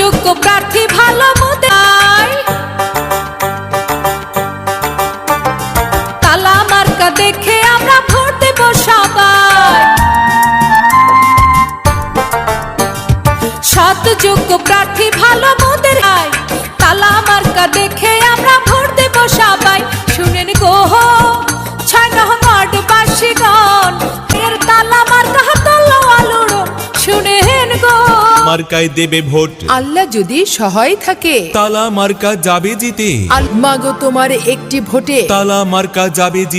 যোগ্য প্রার্থী ভালো মোদের তালা মার্কা দেখে আমরা ভোট দেব সবাই সৎ যোগ্য প্রার্থী ভালো মোদের তালা মার্কা দেখে আমরা ভোট দেব সবাই শুনেন গো 6 নং ওয়ার্ডবাসীগণ এর তালা মার্কা হাতলো আলোড়ন শুনেন গো মার্কায় দেবে ভোট আল্লাহ যদি সহায় থাকে তালা মার্কা যাবে জিতে মাগো তোমার একটি ভোটে তালা মার্কা যাবে জিতে।